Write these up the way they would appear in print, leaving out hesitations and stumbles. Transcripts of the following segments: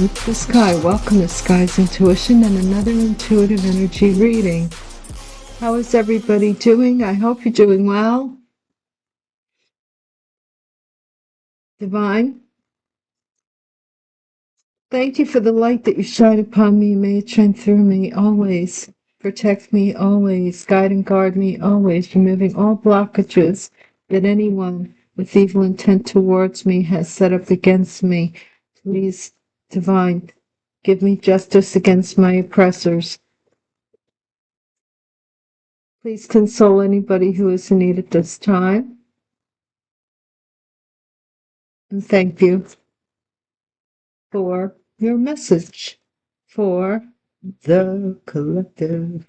Namaste Sky. Welcome to Sky's Intuition and another intuitive energy reading. How is everybody doing? I hope you're doing well. Divine, thank you for the light that you shine upon me. May it shine through me always. Protect me always. Guide and guard me always. Removing all blockages that anyone with evil intent towards me has set up against me. Please, Divine, give me justice against my oppressors. Please console anybody who is in need at this time. And thank you for your message for the collective.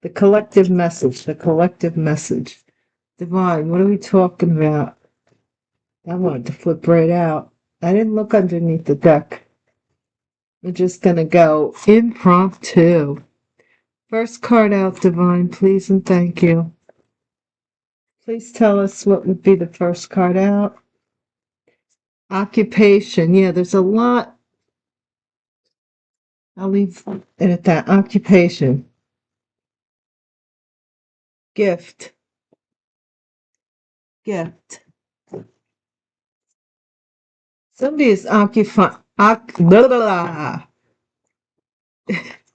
The collective message, the collective message. Divine, what are we talking about? I wanted to flip right out. I didn't look underneath the deck. We're just going to go impromptu. First card out, Divine, please and thank you. Please tell us what would be the first card out. Occupation. Yeah, there's a lot. I'll leave it at that. Occupation. Gift. Gift. Somebody is occupying.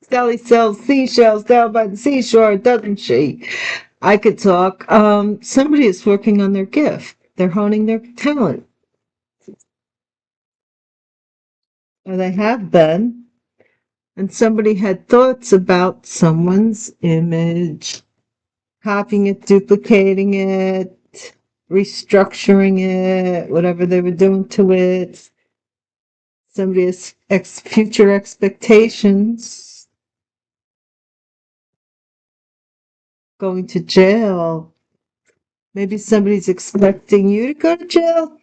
Sally sells seashells down by the seashore, doesn't she? I could talk. Somebody is working on their gift. They're honing their talent. Or they have been. And somebody had thoughts about someone's image, copying it, duplicating it, restructuring it, whatever they were doing to it. Somebody has future expectations. Going to jail. Maybe somebody's expecting you to go to jail.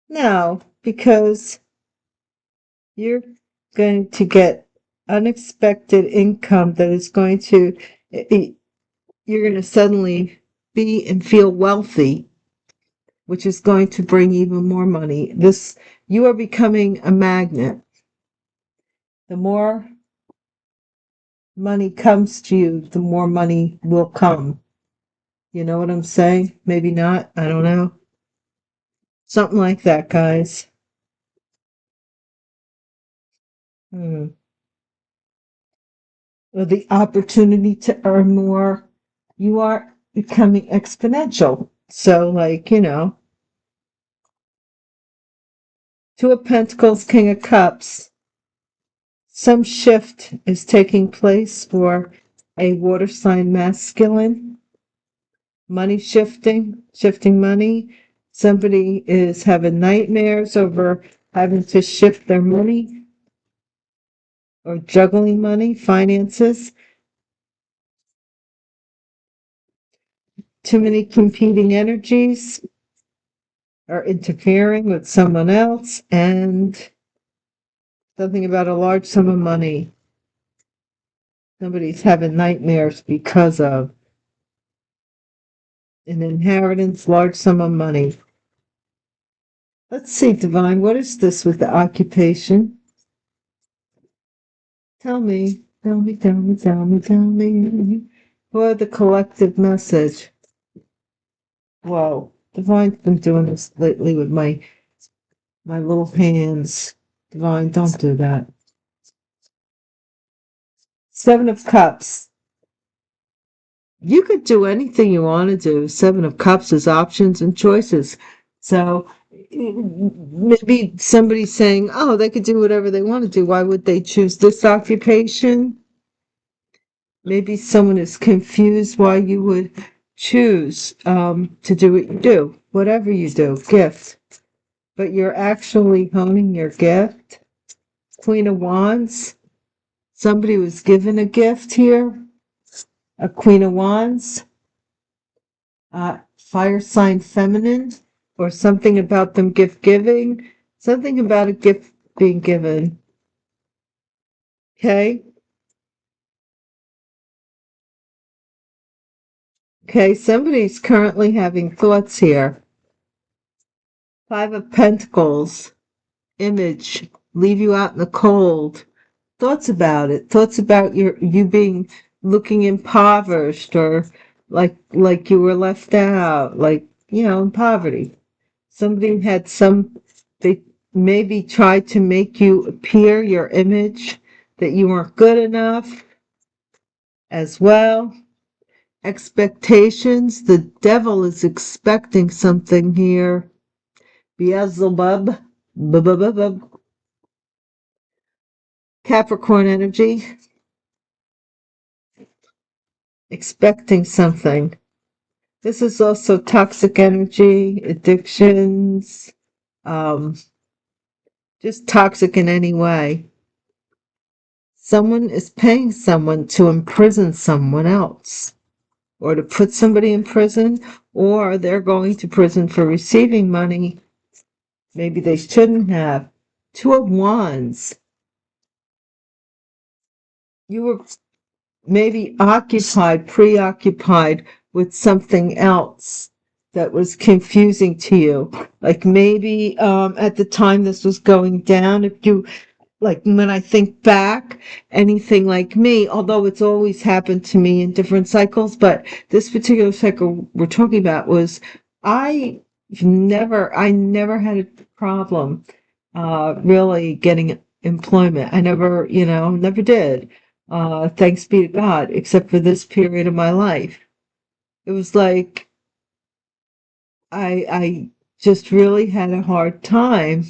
No, because you're going to get unexpected income that is going to, you're going to suddenly be and feel wealthy, which is going to bring even more money. You are becoming a magnet. The more money comes to you, the more money will come. You know what I'm saying? Maybe not. I don't know. Something like that, guys. Or the opportunity to earn more. You are becoming exponential. So, Two of Pentacles, King of Cups. Some shift is taking place for a water sign masculine. Money shifting money. Somebody is having nightmares over having to shift their money or juggling money, finances. Too many competing energies are interfering with someone else, and something about a large sum of money. Somebody's having nightmares because of an inheritance, large sum of money. Let's see, Divine, what is this with the occupation? Tell me. For the collective message. Whoa, Divine's been doing this lately with my little hands. Divine, don't do that. Seven of Cups. You could do anything you want to do. Seven of Cups is options and choices. So maybe somebody's saying, oh, they could do whatever they want to do. Why would they choose this occupation? Maybe someone is confused why you would choose to do what you do, whatever you do, gift. But you're actually honing your gift. Queen of Wands. Somebody was given a gift here. A Queen of Wands. Fire sign feminine. Or something about them gift giving. Something about a gift being given. Okay? Okay, somebody's currently having thoughts here. Five of Pentacles. Image. leave you out in the cold. Thoughts about it. Thoughts about you being looking impoverished, or like you were left out, like, in poverty. Somebody had they maybe tried to make you appear your image, that you weren't good enough as well. Expectations. The devil is expecting something here. Beelzebub. Bub. Capricorn energy. Expecting something. This is also toxic energy, addictions, um, just toxic in any way. Someone is paying someone to imprison someone else, or to put somebody in prison, or they're going to prison for receiving money. Maybe they shouldn't have. Two of Wands. You were maybe preoccupied with something else that was confusing to you. Like maybe at the time this was going down, if you, like, when I think back, anything like me, although it's always happened to me in different cycles, but this particular cycle we're talking about was, I I never had a problem really getting employment. I never, never did. Thanks be to God, except for this period of my life. It was like I just really had a hard time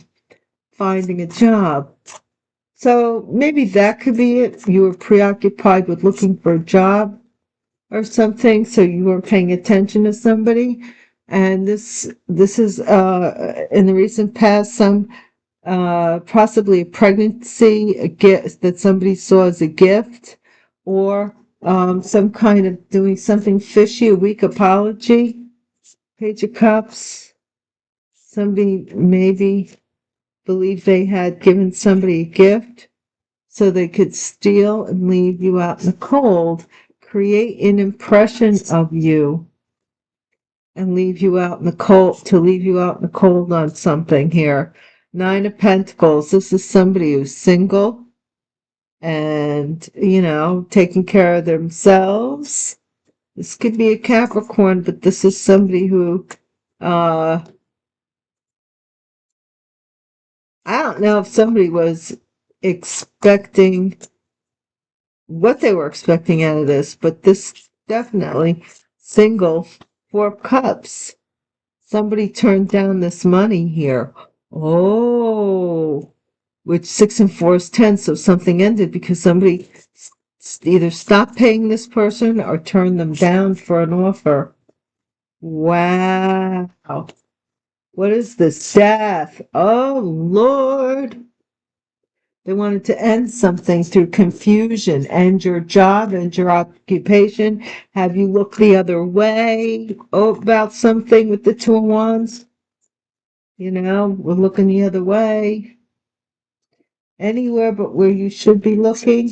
finding a job. So maybe that could be it. You were preoccupied with looking for a job or something, so you weren't paying attention to somebody. And this is in the recent past, some possibly a pregnancy, a gift that somebody saw as a gift, or some kind of doing something fishy, a weak apology. Page of Cups. Somebody maybe believed they had given somebody a gift so they could steal and leave you out in the cold, create an impression of you, and leave you out in the cold, to leave you out in the cold on something here. Nine of Pentacles. This is somebody who's single and, taking care of themselves. This could be a Capricorn, but this is somebody who, I don't know if somebody was expecting what they were expecting out of this, but this definitely single. Four of Cups. Somebody turned down this money here. Oh, which 6 and 4 is 10, so something ended because somebody either stopped paying this person or turned them down for an offer. Wow. What is this? Death. Oh, Lord. They wanted to end something through confusion, end your job, end your occupation, have you look the other way about something with the Two of Wands. We're looking the other way. Anywhere but where you should be looking.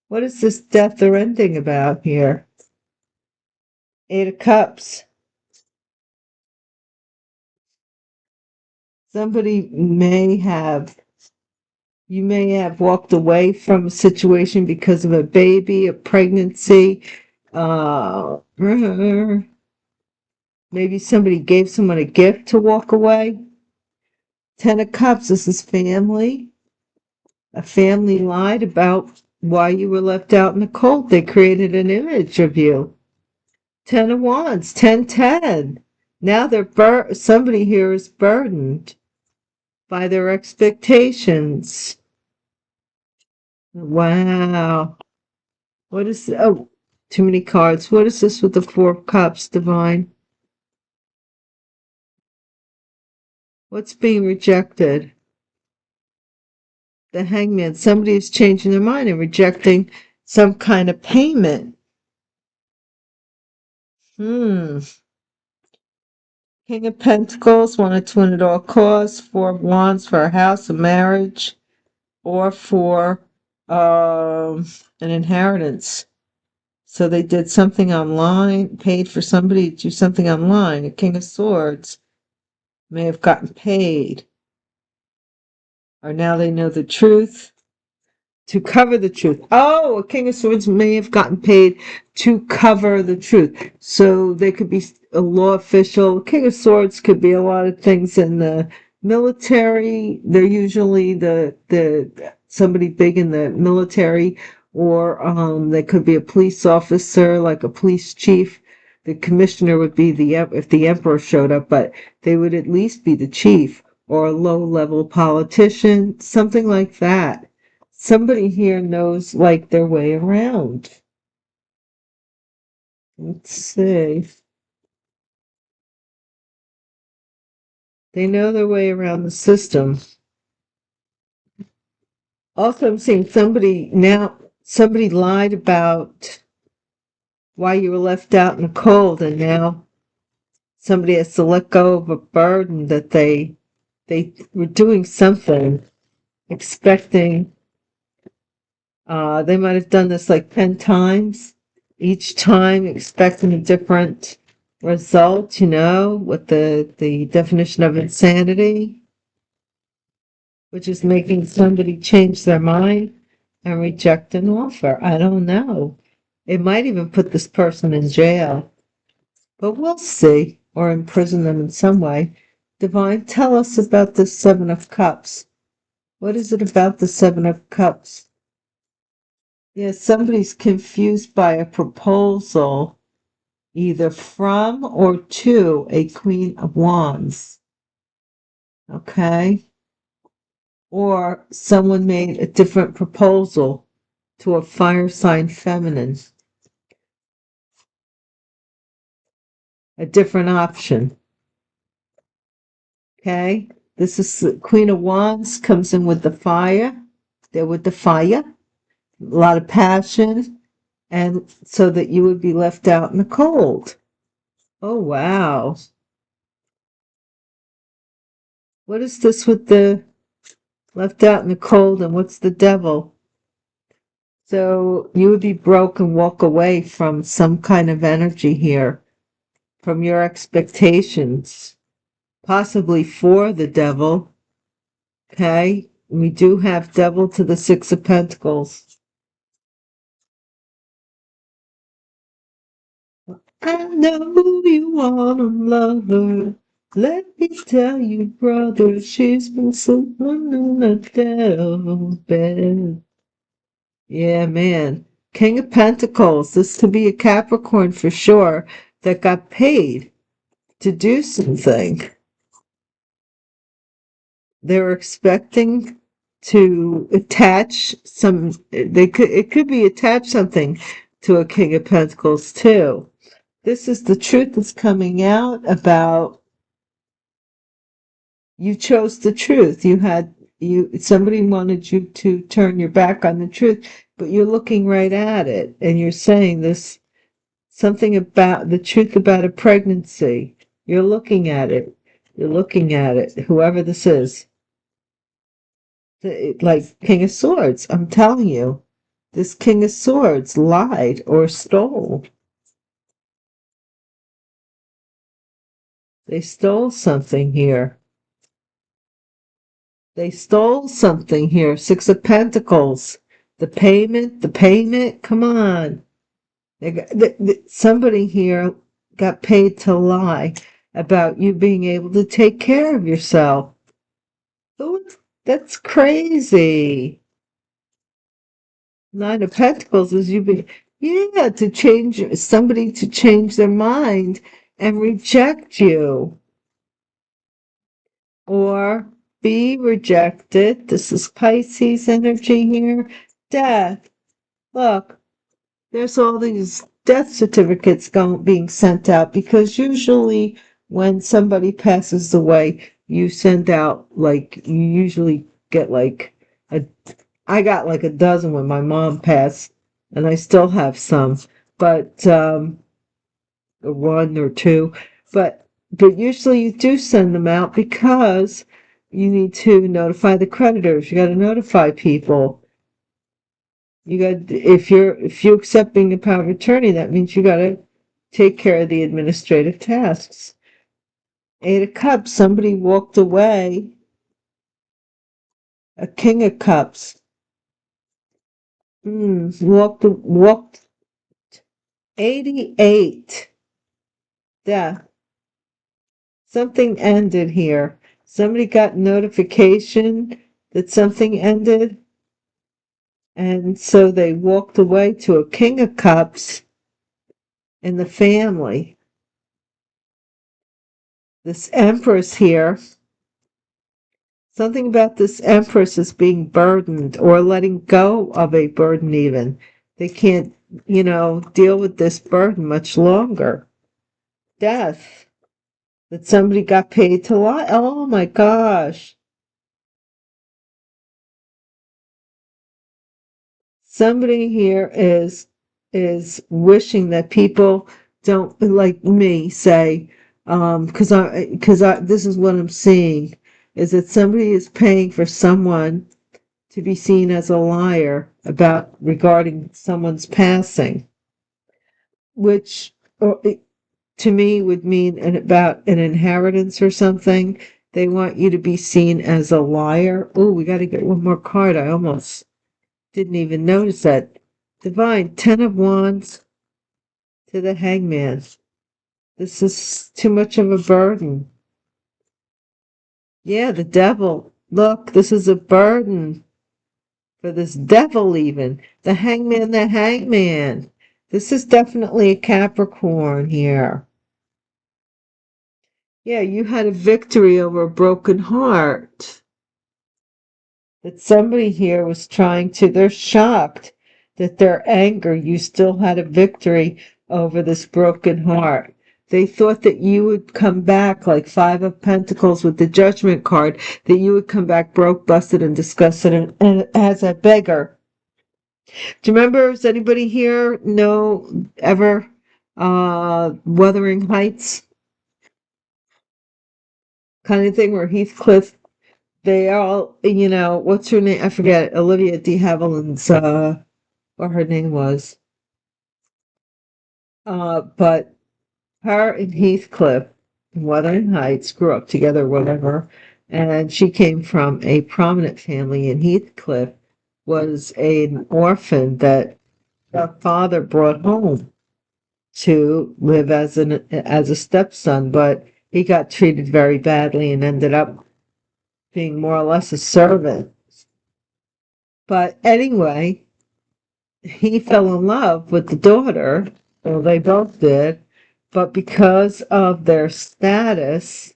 What is this death or ending about here? Eight of Cups. Somebody you may have walked away from a situation because of a baby, a pregnancy, maybe somebody gave someone a gift to walk away. Ten of Cups, this is family. A family lied about why you were left out in the cold. They created an image of you. Ten of Wands, 10-10. Now somebody here is burdened by their expectations. Wow. What is, oh, too many cards. What is this with the Four of Cups, Divine? What's being rejected? The Hangman. Somebody is changing their mind and rejecting some kind of payment. King of Pentacles, wanted to win at all costs. Four of Wands for a house, a marriage, or for an inheritance. So they did something online, paid for somebody to do something online. A King of Swords may have gotten paid. or now they know the truth. To cover the truth. Oh, a King of Swords may have gotten paid to cover the truth. So they could be a law official. King of Swords could be a lot of things in the military. They're usually the somebody big in the military, or they could be a police officer, like a police chief. The commissioner would be if the emperor showed up, but they would at least be the chief, or a low-level politician, something like that. Somebody here knows, like, their way around. Let's see. They know their way around the system. Also, I'm seeing somebody lied about why you were left out in the cold, and now somebody has to let go of a burden that they were doing something, expecting. They might have done this like 10 times, each time expecting a different result, what the definition of insanity, which is making somebody change their mind and reject an offer. I don't know. It might even put this person in jail, but we'll see, or imprison them in some way. Divine, tell us about the Seven of Cups. What is it about the Seven of Cups? Yeah, somebody's confused by a proposal, either from or to a Queen of Wands. Okay? Or someone made a different proposal to a fire sign feminine, a different option. Okay? This is Queen of Wands comes in with the fire. They're with the fire, a lot of passion, and so that you would be left out in the cold. Oh, wow. What is this with the left out in the cold, and what's the devil? So you would be broke and walk away from some kind of energy here, from your expectations, possibly for the devil. Okay? We do have devil to the Six of Pentacles. I know you want a lover. Let me tell you, brother, she's been sleeping in the devil's bed. Yeah, man. King of Pentacles. This could be a Capricorn for sure that got paid to do something. They were expecting to attach it could be attach something to a King of Pentacles too. This is the truth that's coming out about you chose the truth. Somebody wanted you to turn your back on the truth, but you're looking right at it and you're saying this something about the truth about a pregnancy. You're looking at it. You're looking at it. Whoever this is. Like King of Swords. I'm telling you. This King of Swords lied or stole. They stole something here. They stole something here. Six of Pentacles. The payment. Come on. Somebody here got paid to lie about you being able to take care of yourself. Oh, that's crazy. Nine of Pentacles is to change somebody to change their mind and reject you or be rejected. This is Pisces energy here. Death. Look, there's all these death certificates being sent out because usually when somebody passes away, you send out you usually get I got like a dozen when my mom passed, and I still have some, but one or two, but usually you do send them out because you need to notify the creditors. You got to notify people. If you're accepting the power of attorney, that means you got to take care of the administrative tasks. Eight of Cups, somebody walked away A King of Cups. Walked 88. Death. Something ended here. Somebody got notification that something ended, and so they walked away to a King of Cups in the family. This Empress here, something about this Empress is being burdened or letting go of a burden even. They can't, deal with this burden much longer. Death. That somebody got paid to lie. Oh my gosh. Somebody here is wishing that people don't like me say, because I this is what I'm seeing, is that somebody is paying for someone to be seen as a liar about regarding someone's passing, which to me would mean about an inheritance or something. They want you to be seen as a liar. Oh, we got to get one more card. I almost didn't even notice that. Divine, 10 of Wands to the Hangman. This is too much of a burden. Yeah, the Devil. Look, this is a burden for this devil even. The Hangman, the Hangman. This is definitely a Capricorn here. Yeah, you had a victory over a broken heart. That somebody here was they're shocked that their anger, you still had a victory over this broken heart. They thought that you would come back like Five of Pentacles with the Judgment card, that you would come back broke, busted, and disgusted and as a beggar. Do you remember, does anybody here know ever Wuthering Heights? Kind of thing where Heathcliff, they all, what's her name? I forget. Olivia de Havilland's, what her name was. But her and Heathcliff in Wuthering Heights grew up together, whatever. And she came from a prominent family, and Heathcliff was an orphan that her father brought home to live as a stepson, but he got treated very badly and ended up being more or less a servant. But anyway, he fell in love with the daughter, well, they both did, but because of their status,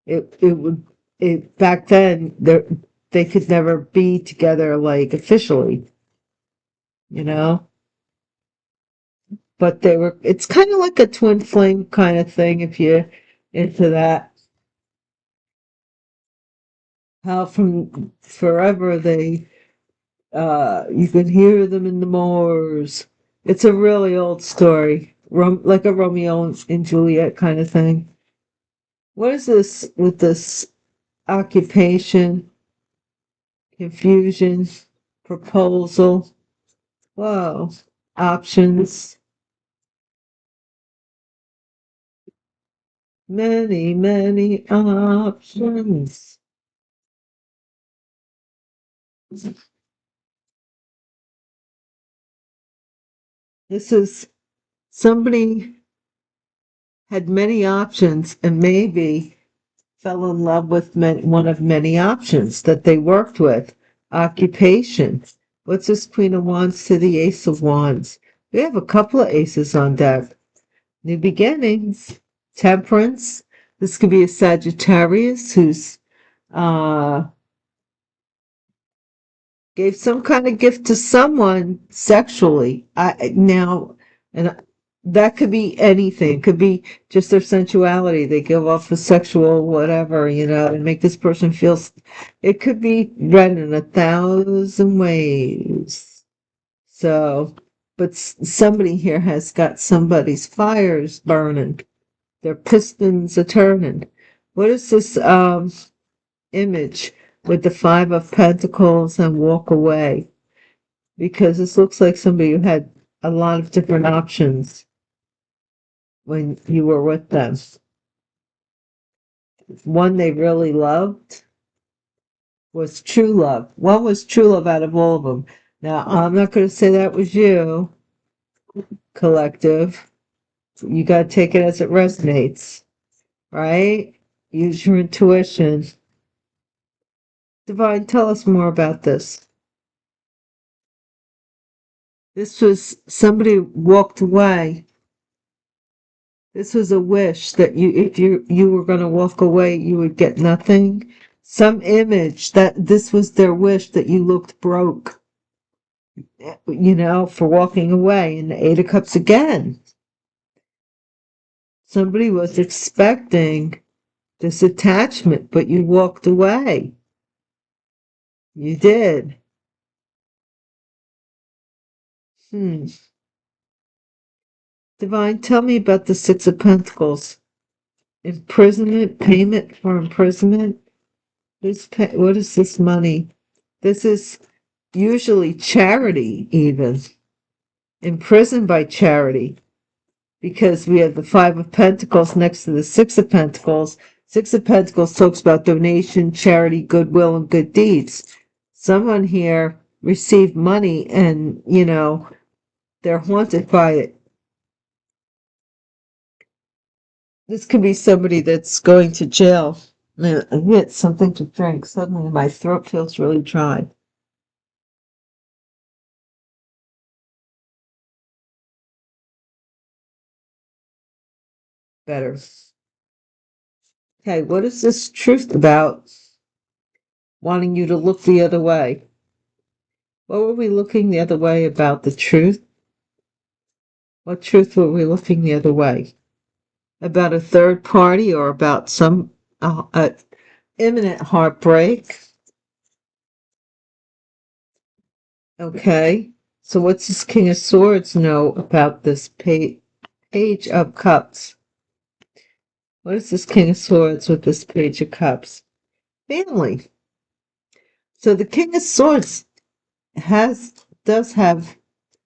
it would it back then they could never be together like officially, you know. But it's kind of like a twin flame kind of thing if you're into that. How from forever you can hear them in the moors. It's a really old story, like a Romeo and Juliet kind of thing. What is this with this occupation, confusion, proposal? Whoa, options, many, many options. This is somebody had many options and maybe fell in love with one of many options that they worked with. Occupation. What's this Queen of Wands to the Ace of Wands? We have a couple of aces on deck. New beginnings. Temperance. This could be a Sagittarius who's uh gave some kind of gift to someone sexually. And that could be anything. It could be just their sensuality. They give off a sexual whatever, and make this person feel. It could be read in 1,000 ways. So, but somebody here has got somebody's fires burning. Their pistons are turning. What is this image with the Five of Pentacles and walk away? Because this looks like somebody who had a lot of different options when you were with them. One they really loved, was true love. One was true love out of all of them. Now, I'm not going to say that was you, collective. You got to take it as it resonates, right? Use your intuition. Divine, tell us more about this. This was somebody walked away. This was a wish that if you were going to walk away, you would get nothing. Some image that this was their wish that you looked broke, for walking away. And the Eight of Cups again. Somebody was expecting this attachment, but you walked away. You did. Divine, tell me about the Six of Pentacles. Imprisonment, payment for imprisonment. What is this money? This is usually charity, even. Imprisoned by charity. Because we have the Five of Pentacles next to the Six of Pentacles. Six of Pentacles talks about donation, charity, goodwill, and good deeds. Someone here received money and, they're haunted by it. This could be somebody that's going to jail. I get something to drink. Suddenly my throat feels really dry. Better. Okay, what is this truth about wanting you to look the other way? What were we looking the other way about the truth? What truth were we looking the other way? About a third party or about some imminent heartbreak? Okay, so what's this King of Swords know about this Page of Cups? What is this King of Swords with this Page of Cups? Family. So the King of Swords does have,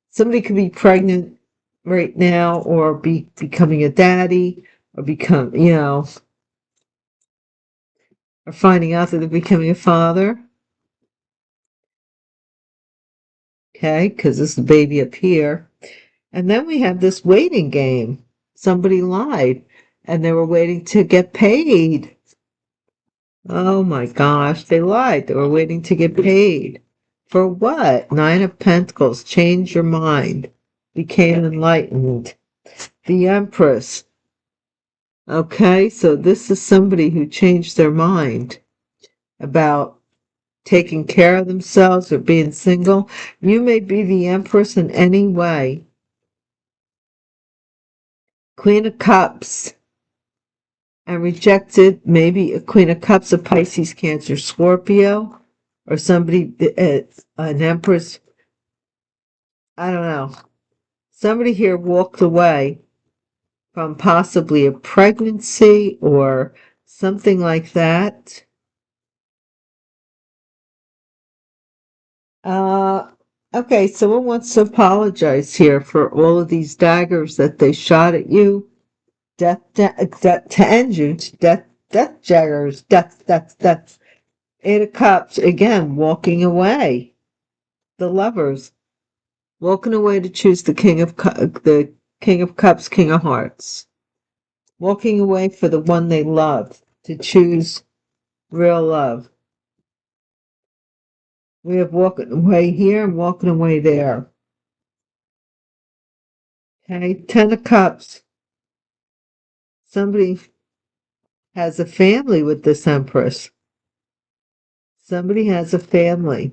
somebody could be pregnant right now or be becoming a daddy or or finding out that they're becoming a father. Okay, because this is the baby up here. And then we have this waiting game. Somebody lied and they were waiting to get paid. Oh my gosh, they lied. They were waiting to get paid. For what? Nine of Pentacles. Change your mind. Became enlightened. The Empress. Okay, so this is somebody who changed their mind about taking care of themselves or being single. You may be the Empress in any way. Queen of Cups. And rejected, maybe a Queen of Cups, a Pisces, Cancer, Scorpio, or somebody, an Empress. I don't know. Somebody here walked away from possibly a pregnancy or something like that. Okay, someone wants to apologize here for all of these daggers that they shot at you. Death to end you. Death daggers. Death. Eight of Cups, again, walking away. The Lovers. Walking away to choose the King of Cups, King of Hearts. Walking away for the one they love, to choose real love. We have walking away here and walking away there. Okay, Ten of Cups. Somebody has a family with this Empress. Somebody has a family.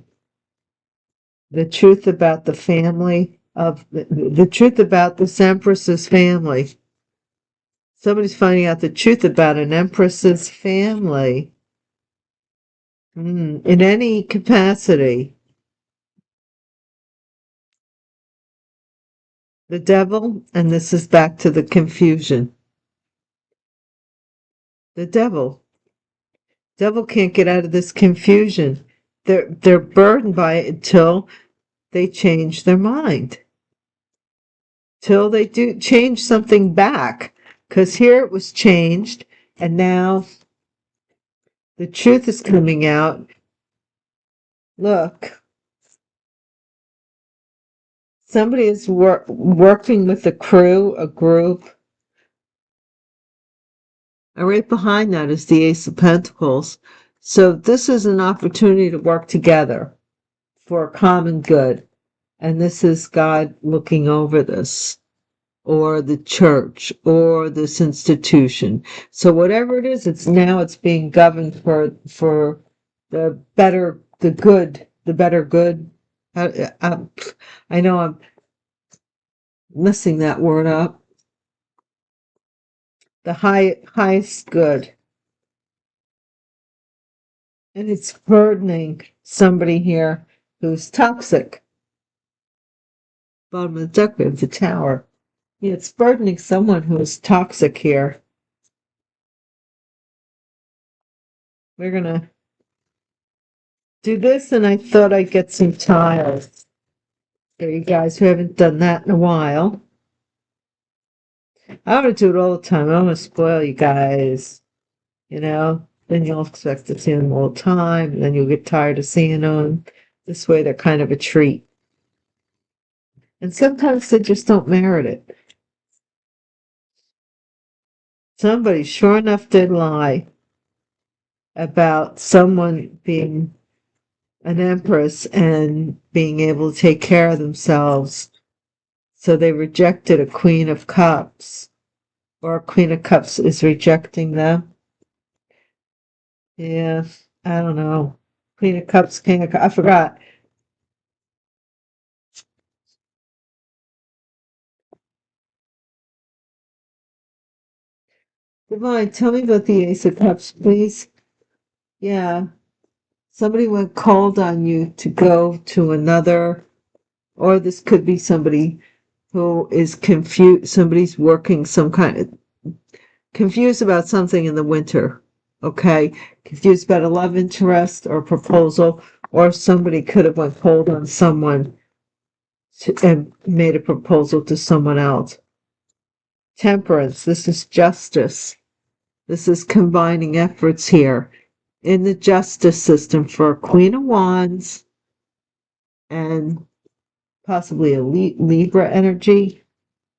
The truth about the family of the truth about this Empress's family. Somebody's finding out the truth about an Empress's family. In any capacity. The Devil, and this is back to the confusion. The Devil. Devil can't get out of this confusion. They're burdened by it until they change their mind. Till they do change something back. Because here it was changed, and now the truth is coming out. Look, somebody is working with a crew, a group. And right behind that is the Ace of Pentacles. So this is an opportunity to work together for a common good. And this is God looking over this, or the church, or this institution. So whatever it is, it's being governed for the better, the good, the better good. I know I'm messing that word up. The highest good. And it's burdening somebody here who's toxic. Bottom of the deck, we have the Tower. Yeah, it's burdening someone who is toxic here. We're gonna do this, and I thought I'd get some tiles for you guys who haven't done that in a while. I want to do it all the time. I want to spoil you guys, you know? Then you'll expect to see them all the time, and then you'll get tired of seeing them. This way, they're kind of a treat. And sometimes they just don't merit it. Somebody sure enough did lie about someone being an empress and being able to take care of themselves. So they rejected a Queen of Cups, or a Queen of Cups is rejecting them. Yeah, I don't know. Queen of Cups, King of Cups, I forgot. Divine, tell me about the Ace of Cups, please. Yeah, somebody went cold on you to go to another, or this could be somebody who is confused. Somebody's working some kind of confused about something in the winter. Okay, confused about a love interest or proposal, or somebody could have went cold on someone and made a proposal to someone else. Temperance, this is justice. This is combining efforts here in the justice system for a Queen of Wands and possibly a Libra energy,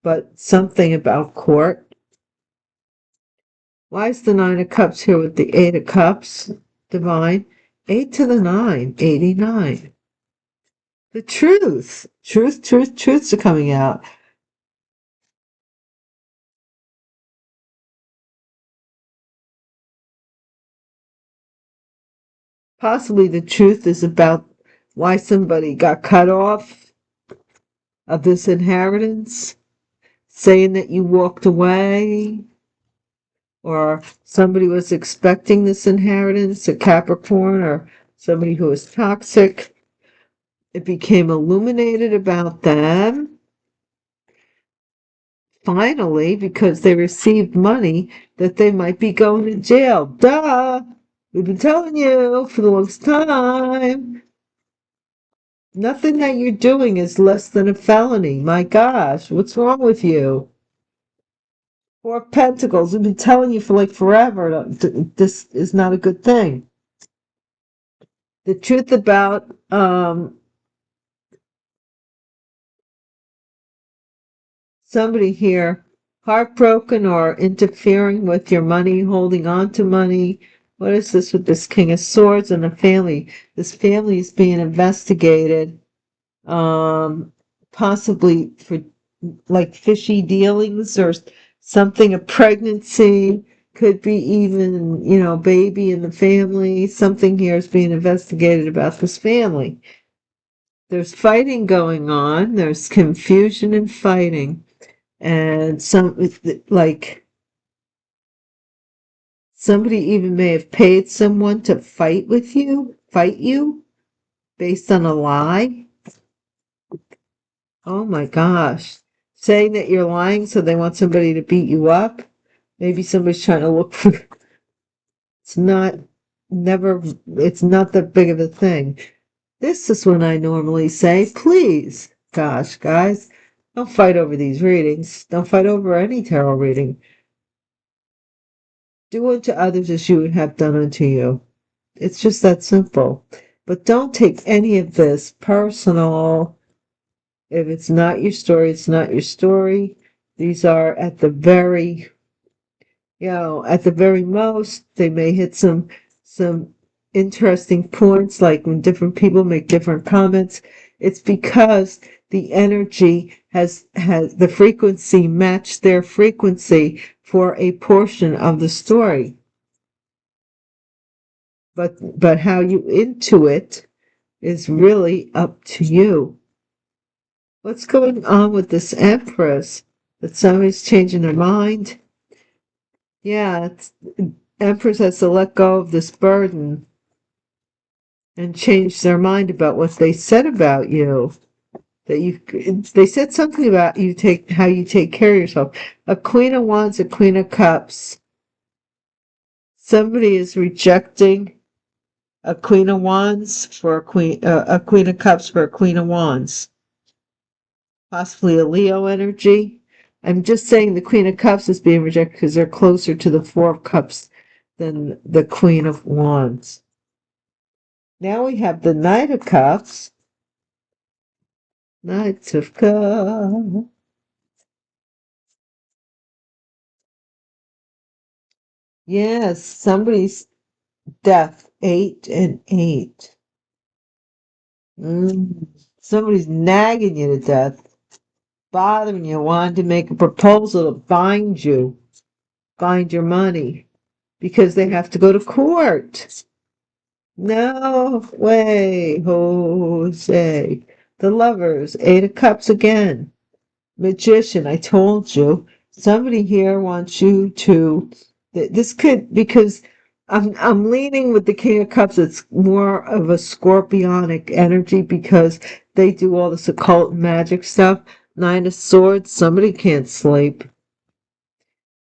but something about court. Why is the Nine of Cups here with the Eight of Cups? Divine. 8 to the 9, 89. The truth. Truths are coming out. Possibly the truth is about why somebody got cut off of this inheritance, saying that you walked away, or somebody was expecting this inheritance, a Capricorn, or somebody who was toxic. It became illuminated about them, finally, because they received money that they might be going to jail. Duh! We've been telling you for the longest time. Nothing that you're doing is less than a felony. My gosh, what's wrong with you? Four of Pentacles. We've been telling you for like forever this is not a good thing. The truth about somebody here heartbroken or interfering with your money, holding on to money. What is this with this King of Swords and a family? This family is being investigated, possibly for like fishy dealings or something, a pregnancy, could be even, baby in the family. Something here is being investigated about this family. There's fighting going on. There's confusion and fighting. And like somebody even may have paid someone to fight you based on a lie. Oh my gosh. Saying that you're lying so they want somebody to beat you up. Maybe somebody's trying to look for, it's not that big of a thing. This is when I normally say, please, gosh, guys, don't fight over these readings. Don't fight over any tarot reading. Do unto others as you would have done unto you. It's just that simple. But don't take any of this personal. If it's not your story, it's not your story. These are at the very, at the very most, they may hit some interesting points, like when different people make different comments. It's because the energy has the frequency matched their frequency for a portion of the story. But how you intuit is really up to you. What's going on with this Empress? That somebody's changing their mind? Yeah, Empress has to let go of this burden and change their mind about what they said about you. They said something about how you take care of yourself. A Queen of Wands, a Queen of Cups. Somebody is rejecting a Queen of Wands for a Queen of Cups for a Queen of Wands. Possibly a Leo energy. I'm just saying the Queen of Cups is being rejected because they're closer to the Four of Cups than the Queen of Wands. Now we have the Knight of Cups. Knights of Cups. Yes, somebody's death. 8 and 8. Somebody's nagging you to death, bothering you, wanting to make a proposal to bind you, bind your money, because they have to go to court. No way, Jose. The Lovers, 8 of Cups again. Magician, I told you. Somebody here wants you to. This could, because I'm leaning with the King of Cups. It's more of a scorpionic energy because they do all this occult magic stuff. 9 of Swords, somebody can't sleep.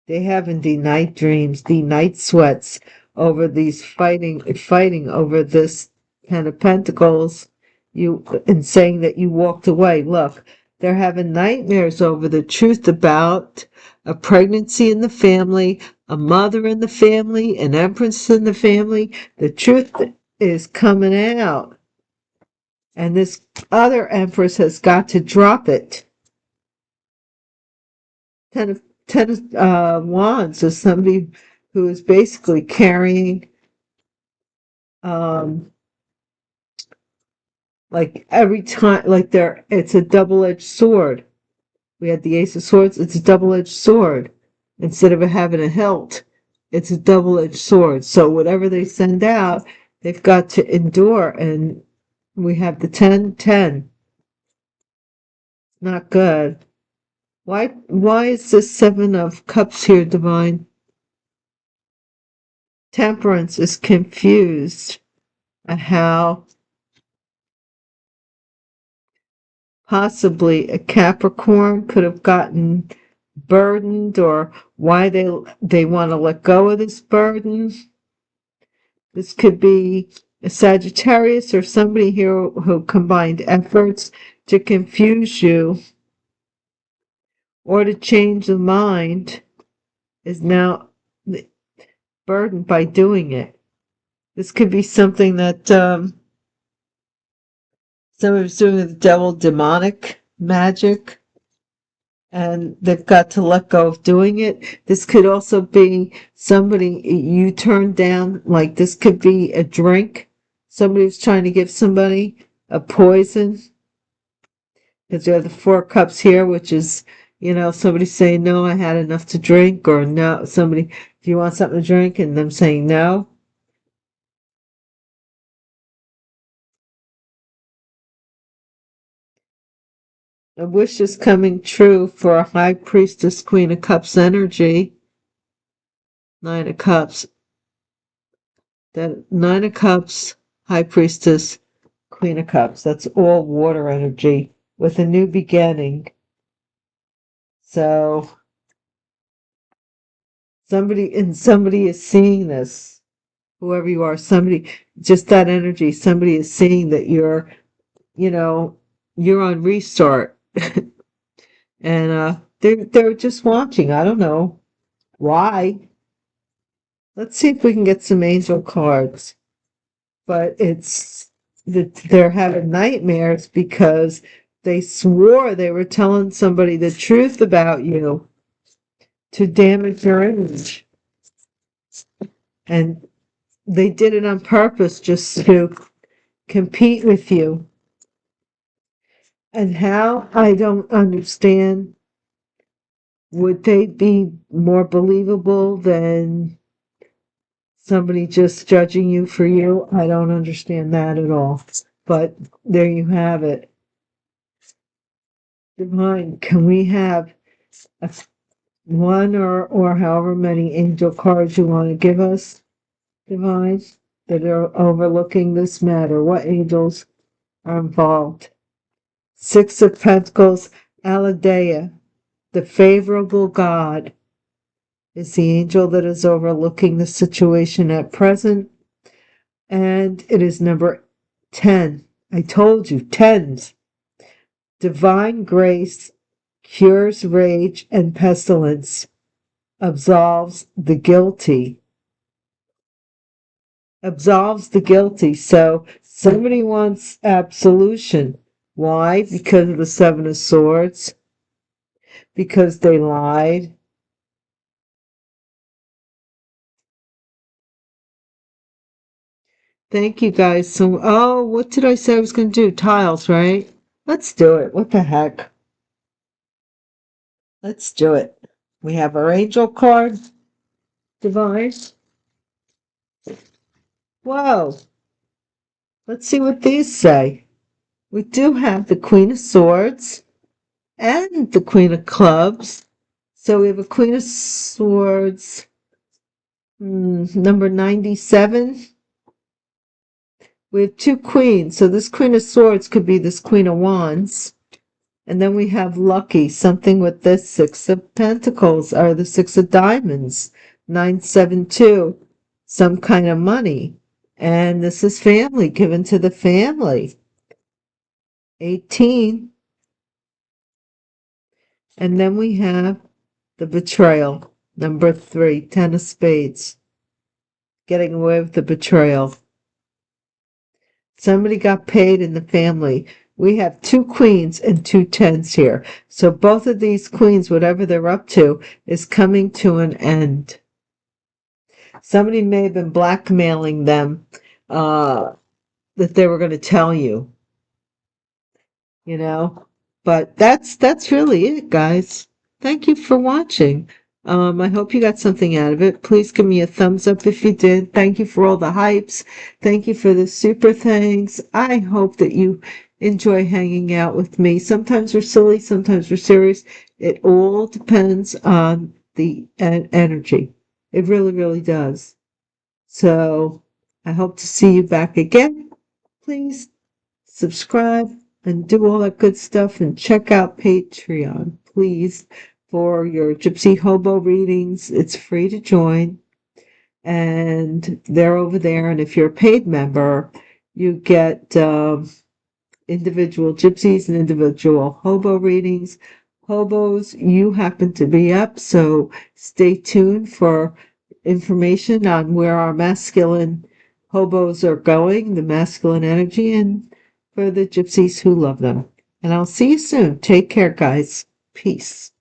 They having the night dreams, the night sweats over these fighting over this 10 of Pentacles. And saying that you walked away. Look, they're having nightmares over the truth about a pregnancy in the family, a mother in the family, an empress in the family. The truth is coming out. And this other empress has got to drop it. 10 of Wands is somebody who is basically carrying like every time, like it's a double-edged sword. We had the Ace of Swords, it's a double-edged sword. Instead of having a hilt, it's a double-edged sword. So whatever they send out, they've got to endure. And we have the 10-10. Not good. Why is this 7 of Cups here, Divine? Temperance is confused at how possibly a Capricorn could have gotten burdened, or why they want to let go of this burden. This could be a Sagittarius or somebody here who combined efforts to confuse you or to change the mind, is now burdened by doing it. This could be something that somebody's doing with the devil, demonic magic, and they've got to let go of doing it. This could also be somebody you turned down, like this could be a drink. Somebody's trying to give somebody a poison. Because you have the 4 cups here, which is, somebody saying, no, I had enough to drink, or no, somebody, do you want something to drink? And them saying no. A wish is coming true for a High Priestess, Queen of Cups energy. 9 of Cups. That 9 of Cups, High Priestess, Queen of Cups. That's all water energy with a new beginning. So somebody is seeing this. Whoever you are, somebody, just that energy, somebody is seeing that you're on restart. And they're just watching. I don't know why. Let's see if we can get some angel cards. But it's that they're having nightmares because they swore they were telling somebody the truth about you to damage your image. And they did it on purpose just to compete with you. And how? I don't understand. Would they be more believable than somebody just judging you for you? I don't understand that at all. But there you have it. Divine, can we have one or however many angel cards you want to give us, Divine, that are overlooking this matter? What angels are involved? Six of Pentacles, Aladea, the favorable God, is the angel that is overlooking the situation at present. And it is number 10. I told you, tens. Divine grace cures rage and pestilence, absolves the guilty. Absolves the guilty. So somebody wants absolution. Why? Because of the Seven of Swords. Because they lied. Thank you guys. So, oh, what did I say I was going to do? Tiles, right? Let's do it. What the heck? Let's do it. We have our angel card. Divine. Whoa. Let's see what these say. We do have the Queen of Swords and the Queen of Clubs. So we have a Queen of Swords, number 97. We have two queens. So this Queen of Swords could be this Queen of Wands. And then we have lucky, something with this Six of Pentacles or the Six of Diamonds, 972, some kind of money. And this is family, given to the family, 18. And then we have the betrayal, number 3, 10 of spades, getting away with the betrayal. Somebody got paid in the family. We have two queens and two tens here. So both of these queens, whatever they're up to, is coming to an end. Somebody may have been blackmailing them that they were going to tell you, you know. But that's really it, guys. Thank you for watching. I hope you got something out of it. Please give me a thumbs up if you did. Thank you for all the hypes. Thank you for the super thanks. I hope that you enjoy hanging out with me. Sometimes we're silly, sometimes we're serious. It all depends on the energy. It really, really does. So I hope to see you back again. Please subscribe and do all that good stuff, and check out Patreon, please, for your Gypsy Hobo readings. It's free to join, and they're over there. And if you're a paid member, you get individual Gypsies and individual Hobo readings. Hobos, you happen to be up, so stay tuned for information on where our masculine hobos are going, the masculine energy, and for the gypsies who love them. And I'll see you soon. Take care, guys. Peace.